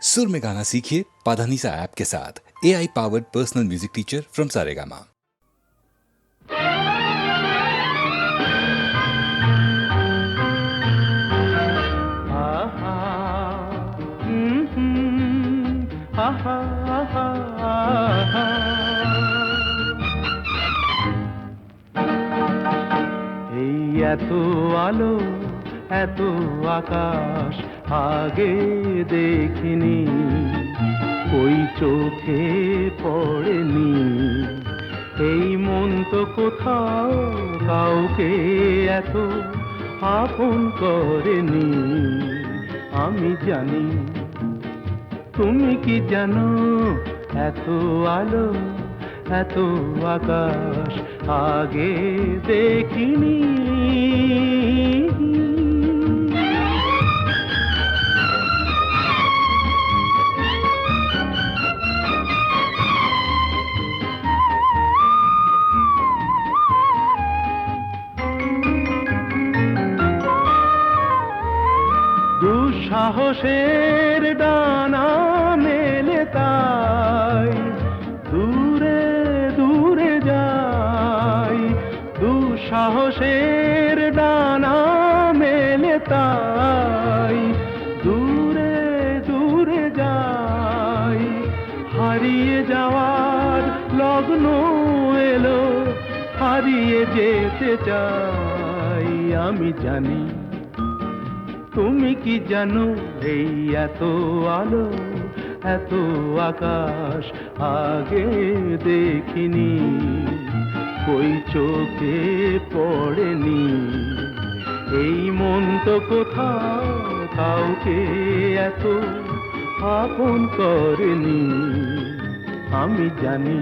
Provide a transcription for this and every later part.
सुर में गाना सीखिए पाधानीसा ऐप के साथ। AI powered personal music teacher from Saregama. এই এত আলো এত আকাশ আগে দেখিনি, ওই চোখে পড়েনি। এই মন তো কোথাও কাউকে এত আপন করেনি। আমি জানি, তুমি কি জানো, এত আলো এত আকাশ আগে দেখিনি। দুঃসাহসের ডানা মেলে তাই দূরে দূরে যাই। দুঃসাহসের ডানা মেলে তাই দূরে দূরে যাই। হারিয়ে যাওয়ার লগ্ন এলো, হারিয়ে যেতে চাই। আমি জানি, তুমি কি জানো, এই এত আলো এত আকাশ আগে দেখিনি, ওই চোখে পড়েনি। এই মন তো কোথাও কাউকে এত আপন করেনি। আমি জানি,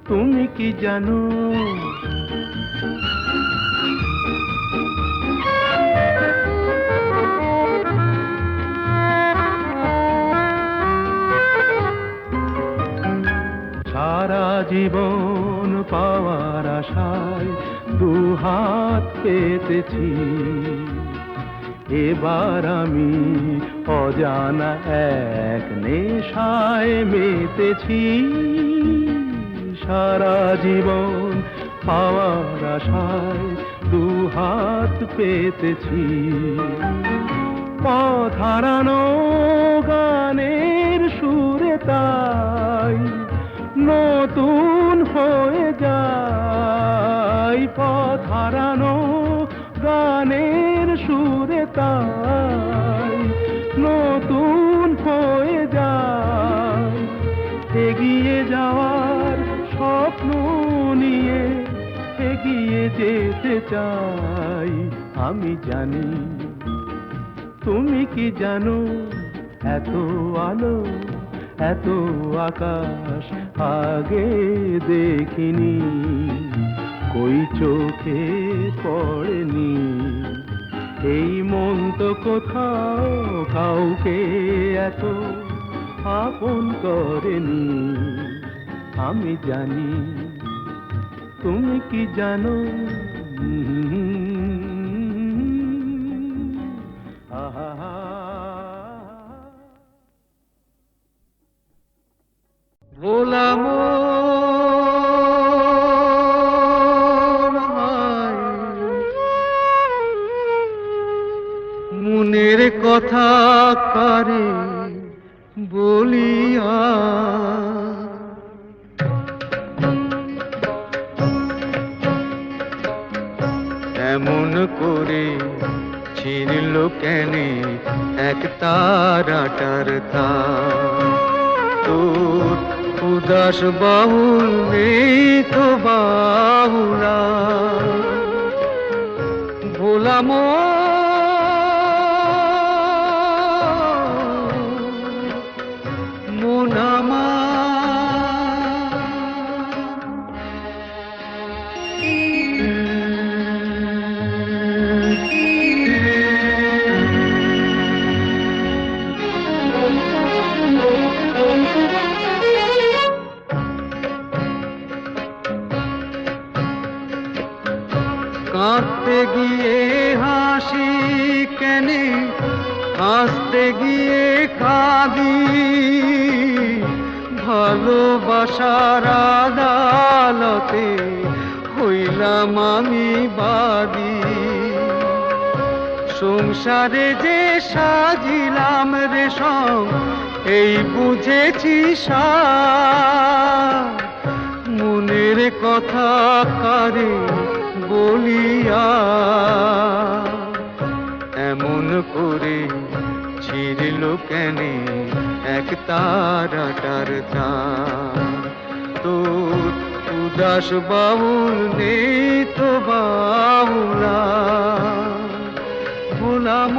তুমি কি জানো। সারা জীবন পাওয়ার আশায় দুহাত পেতেছি, এবার আমি অজানা এক নেশায় মেতেছি। সারা জীবন পাওয়ার আশায় দুহাত পেতেছি, পথ হারানো গানের সুরে তাই নতুন হয়ে যায়। পথ হারানো গানের সুরে তাই নতুন হয়ে যায়। এগিয়ে যাওয়ার স্বপ্ন নিয়ে এগিয়ে যেতে চাই। আমি জানি, তুমি কি জানো, এত আলো এত আকাশ আগে দেখিনি, কই চোখে পড়েনি। এই মন তো কোথাও কাউকে এত আপন করেনি। আমি জানি, তুমি কি জানো। ভোলা মনের কথা কারে বলিয়া, এমন করে ছিঁড়ল কেনে এক তারাটার তার। তোর উদাস বাহুল নেই তো বাহুলা, ভোলা মন আমার। কাঁদতে গিয়ে হাসি কাঁদি, ভালোবাসার আদালতে হইলাম আমি বাদী। সংসারে যে সাজিলাম রেশম, এই বুঝেছি সার। মনের কথা কারে বলিয়া এমন করে ছিড়ল কেনে এক তারাটার তার। তোর উদাস বাউল নেই তো বাউলা ভোলাম।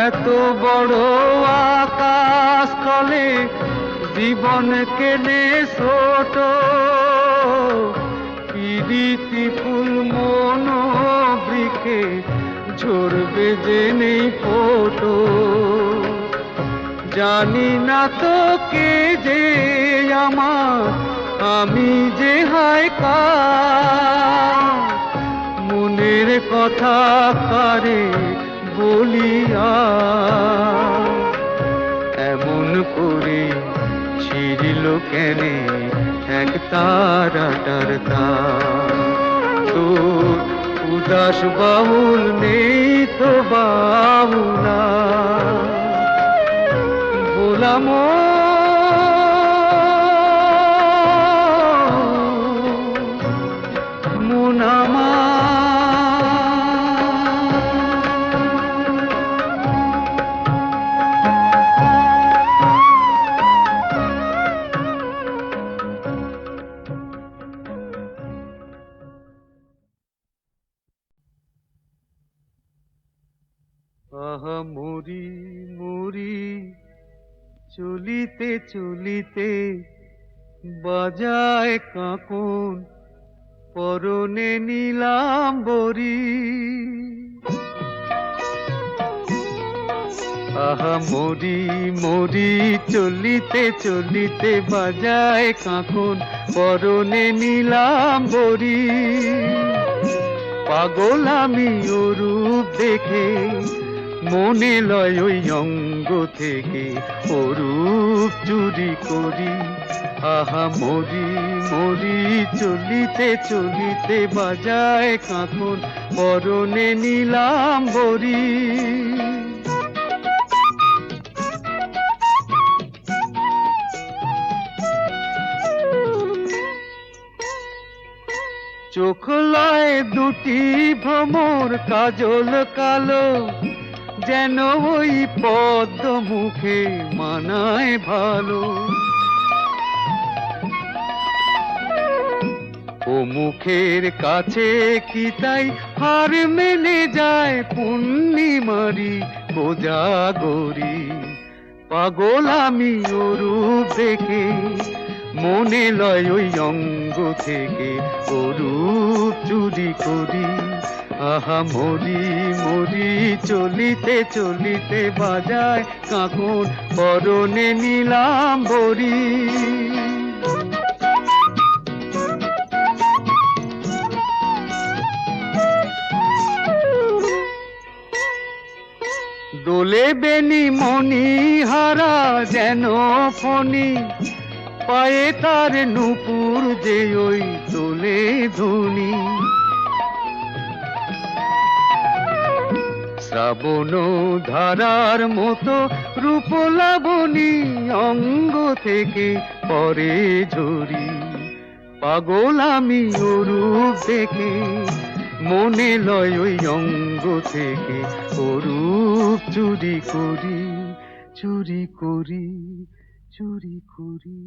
এত বড় আকাশ তলে জীবন কেনে ছোট, পিরিতি ফুল মন বৃক্ষে ঝরবে যে নেই ফোটো। জানি না তো কে যে আমার, আমি যে হায় কার। মনের কথা কারে বলিয়া এমন করে ছিড়ল কেনে এক তারাটার তার। তোর উদাস বাউল নেই তো বাউলা বলাম। মুনামা আহা মরি মরি চলিতে চলিতে বাজায় কাঁকন পরনে নিলাম বরি। আহা মরি মরি চলিতে চলিতে বাজায় কাঁকন পরনে নিলাম বরি। পাগল আমি ও রূপ দেখে মনে লয় ওই অঙ্গ থেকে ও রূপ চুরি করি। আহা মরি মরি চলিতে চলিতে বাজায় কাঁকন পরনে নিলাম বরি। চোখ লয় দুটি ভ্রমর কাজল কালো, যেন ওই পদ্ম মুখে মানায় ভালো। ও মুখের কাছে কি তাই হার মেনে যায় পূর্ণিমারি কোজাগরি। পাগল আমি ও রূপ দেখে মনে লয় ওই অঙ্গ থেকে ও রূপ চুরি করি। আহা মরি মরি চলিতে চলিতে বাজায় কাঁকন পরনে নিলাম বরি। দোলে বেনি মনি হারা যেন ফণি, পায়ে তার নূপুর যে ওই তোলে ধুনি। শ্রাবণ ধারার মতো রূপ লাবণী অঙ্গ থেকে পরে ঝরি। পাগল আমি ও রূপ দেখে মনে লয় ওই অঙ্গ থেকে ও রূপ চুরি করি চুরি করি চুরি করি।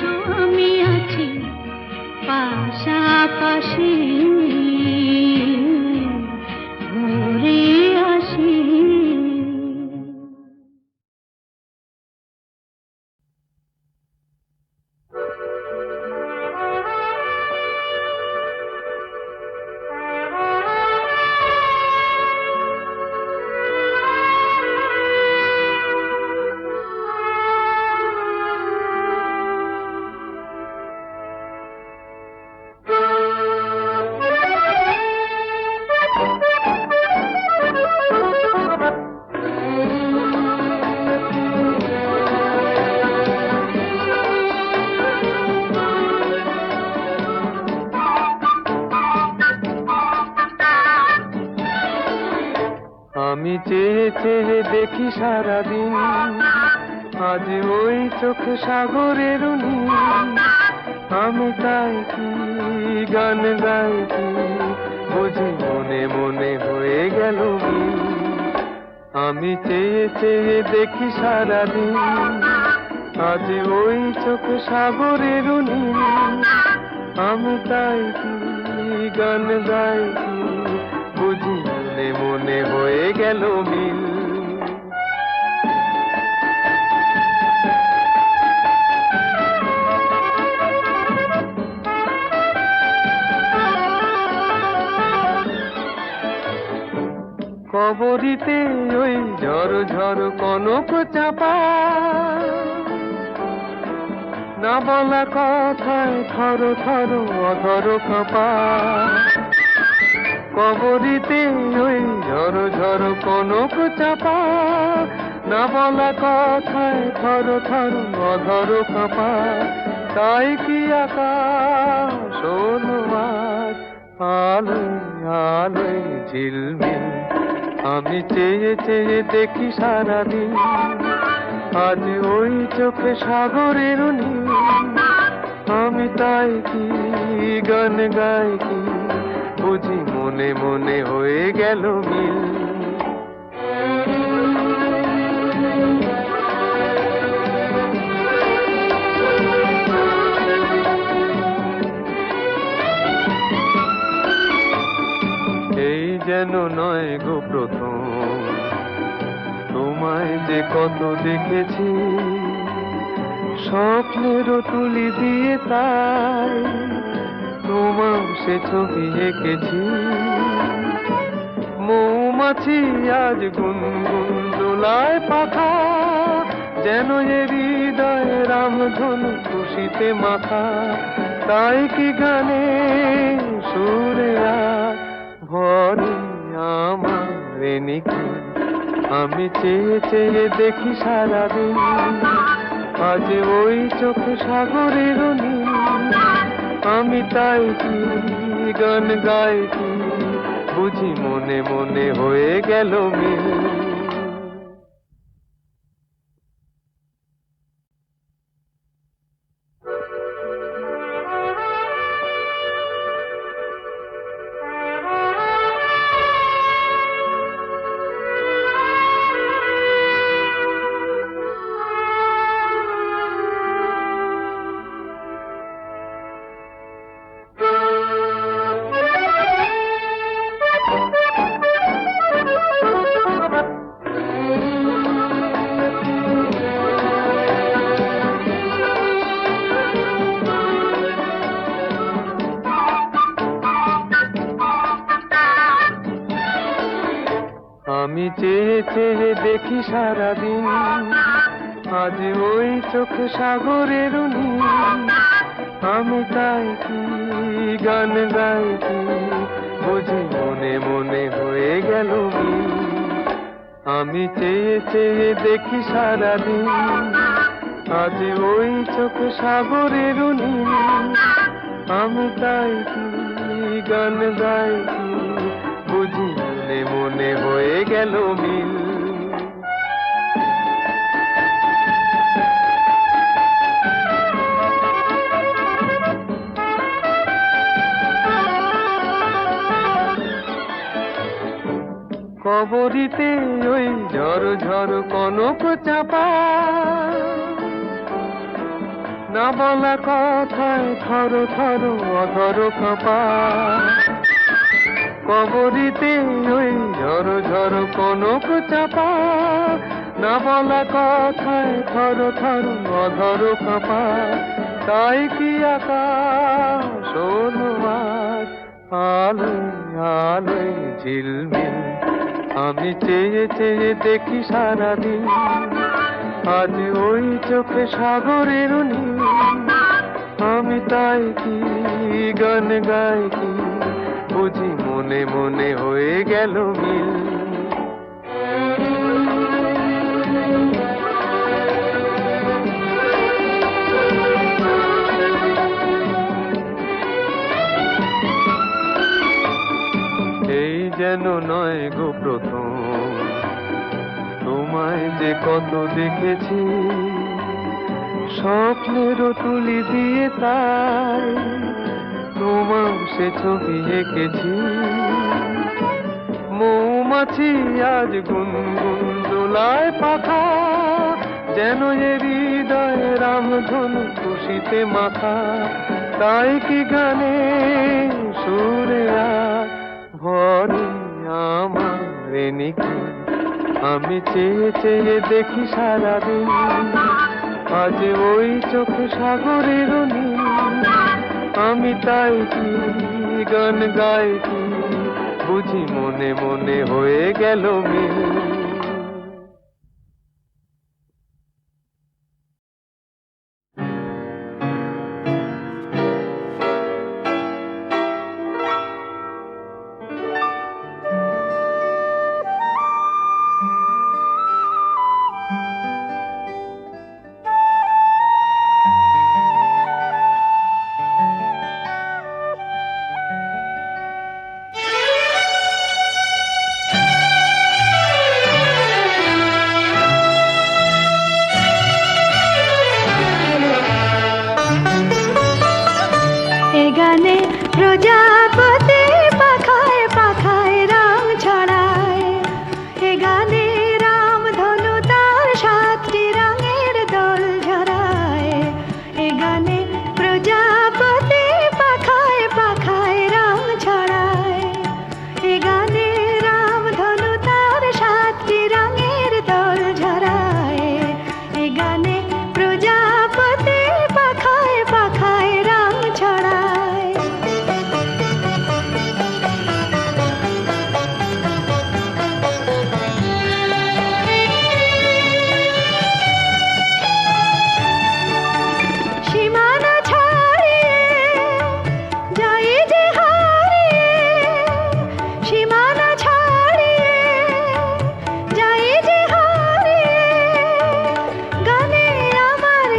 আছো আমি আছি পাশাপাশি ঘুরে আসি। আমি চেয়ে চেয়ে দেখি সারাদিন, আজ ওই চোখে সাগরের নীল। আমি তাই কি গান গাই কি বুঝি মনে মনে হয়ে গেল মিল। আমি চেয়ে চেয়ে দেখি সারাদিন, আজ ওই চোখে সাগরের নীল। আমি তাই কি গান গাই কি বুঝি মনে মনে হয়ে গেল মিল। কবরিতে ওই ঝড় ঝড় কনক চাপা, না বলা কথায় থর থর অধর কাঁপা। কবরিতে ওই ঝড় ঝড় কনক চাপা, না বলা কথায় থর থর অধর কাঁপা। তাই কি আকাশ হলো আজ আলোয় আলোয় ঝিলমিল। আমি চেয়ে চেয়ে দেখি সারাদিন, আজ ওই চোখে সাগরের নীল। আমি তাই কি গান গাই কি বুঝি মনে মনে হয়ে গেল মিল। এই যেন নয় গো প্রথম, তোমায় যে কত দেখেছি স্বপ্নেরও তুলি দিয়ে, তাই তোমার সে ছবি এঁকেছি। মৌমাছি আজ গুনগুন দোলায় পাখা, যেন এ হৃদয় রামধনু খুশিতে মাখা। তাই কি গানে সুরে ভরে আমার নিকি। আমি চেয়ে চেয়ে দেখি সারাদিন, আজ ওই চোখে সাগরের নীল। আমি তাই কি গান গাই কি বুঝি মনে মনে হয়ে গেল মিল। আমি চেয়ে চেয়ে দেখি সারাদিন, আজ ওই চোখে সাগরের নীল। আমি তাই কি গান গাই কি বুঝি মনে মনে হয়ে গেল মিল। আমি চেয়ে চেয়ে দেখি সারাদিন, আজ ওই চোখে সাগরের নীল। আমি তাই কি গান গাই কি বুঝি মনে মনে হয়ে গেল মিল। কবরিতে ওই ঝড় ঝড় কনক চাপা, না না বলা কথায় থর থর অধর কাঁপা, কবরিতে ওই ঝড় ঝড় কনক চাপা, না বলা কথায় থর থর অধর কাঁপা, তাই কি আকাশ হলো আজ আলোয় আলোয় ঝিলমিল, আমি চেয়ে চেয়ে দেখি সারাদিন, আজ ওই চোখে সাগরের নীল, আমি তাই কি গান গাই কি বুঝি মনে মনে হয়ে গেল মিল। এই যেন নয় গো প্রথম, তোমায় যে কত দেখেছি, স্বপ্নেরও তুলি দিয়ে তাই তোমার সে ছবি এঁকেছি। মৌমাছি আজ গুনগুন দোলায় পাখা, যেন এ হৃদয় রামধনু খুশিতে মাথা, তাই কি গানে সুরে আর ভরে আমার নিকি, আমি চেয়ে চেয়ে দেখি সারাদিন, আজ ওই চোখ সাগরের নীল, আমি তাই কি গান গাই কি বুঝি মনে মনে হয়ে গেল মিল। এ গানে প্রজাপতি পাখায় পাখায় রং ছড়ায়, এ গানে রামধনু তার 7টি রঙের দোল ঝরায়, এ গানে প্রজাপতি পাখায় পাখায় রং ছড়ায়, এ গানে রামধনু তার 7টি রঙের দোল ঝরায়, এ গানে প্রজাপতি পাখায় পাখায় রং ছড়ায়। সীমানা ছাড়িয়ে যাই যে হারিয়ে, সীমানা ছাড়িয়ে যাই যে হারিয়ে, গানে আমার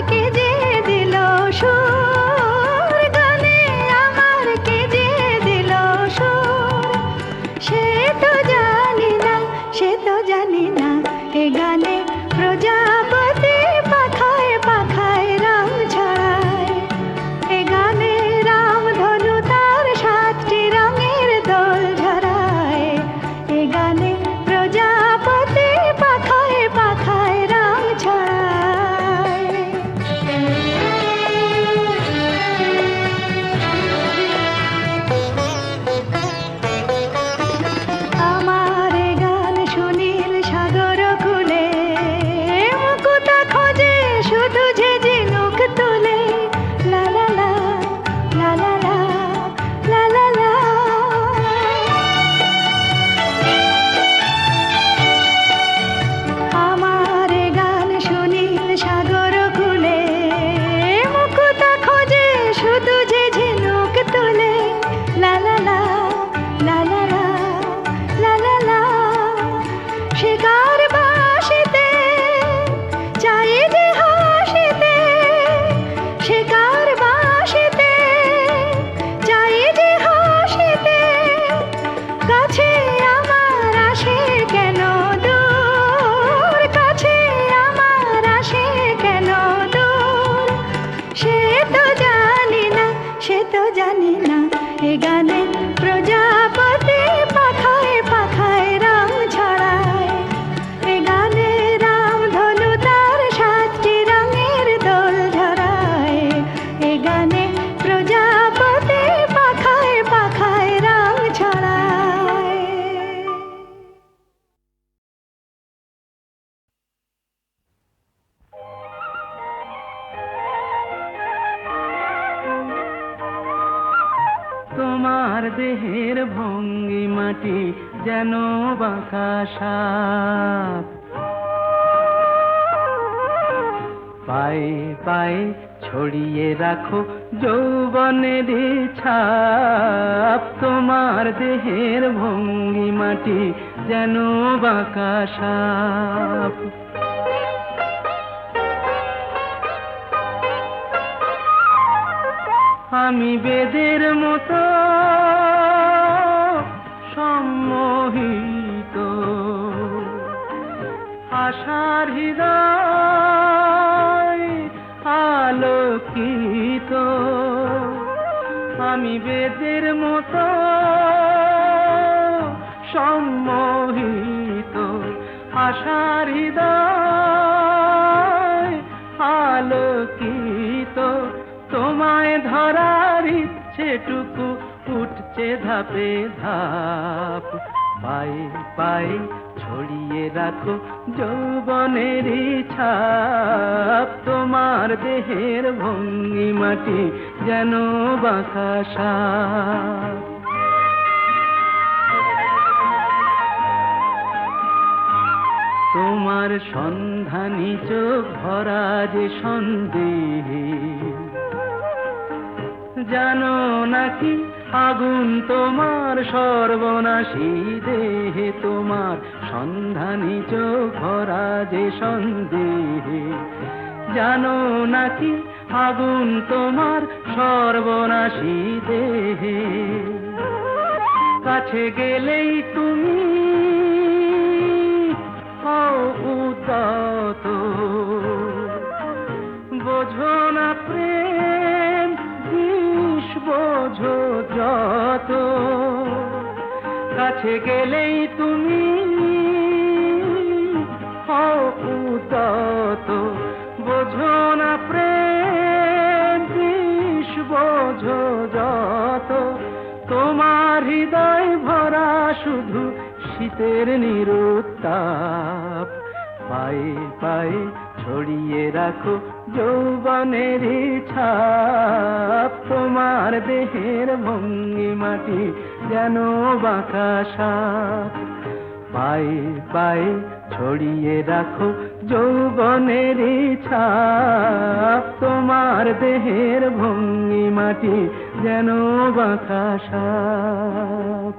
তোমার দেহের ভঙ্গিমাটি যেন বাঁকা সাপ। পায়ে পায়ে ছড়িয়ে রাখো যৌবনের ছাপ, তোমার দেহের ভঙ্গিমাটি যেন বাঁকা সাপ। আমি বেদের মতো সম্মোহিত, আশার হৃদয় আলোকিত। আমি বেদের মতো সম্মোহিত, আশার হৃদয় আলোকিত। তোমায় ধরার ইচ্ছেটুকু উঠছে ধাপে ধাপ। পায়ে পায়ে ছড়িয়ে রাখো যৌবনের ছাপ, তোমার দেহের ভঙ্গিমাটি যেন বাঁকা সাপ। তোমার সন্ধানী চোখ ভরা যে সন্দেহে, জানো নাকি আগুন তোমার সর্বনাশী দেহে। তোমার সন্ধানী চোখ ভরা যে সন্দেহে, জানো নাকি আগুন তোমার সর্বনাশী দেহে। কাছে গেলেই তুমি উদাত, বোঝো না প্রেম বিষ বোঝো যত। কাছে গেলেই তুমি উদাত, বোঝো না প্রেম বিষ বোঝো যত। তোমার হৃদয় ভরা শুধু শীতের নিরুত্তাপ। পায়ে পায়ে ছড়িয়ে রাখো যৌবনের ছাপ, তোমার দেহের ভঙ্গিমাটি যেন বাঁকা সাপ। পায়ে পায়ে ছড়িয়ে রাখো যৌবনের ছাপ, তোমার দেহের ভঙ্গিমাটি যেন বাঁকা সাপ।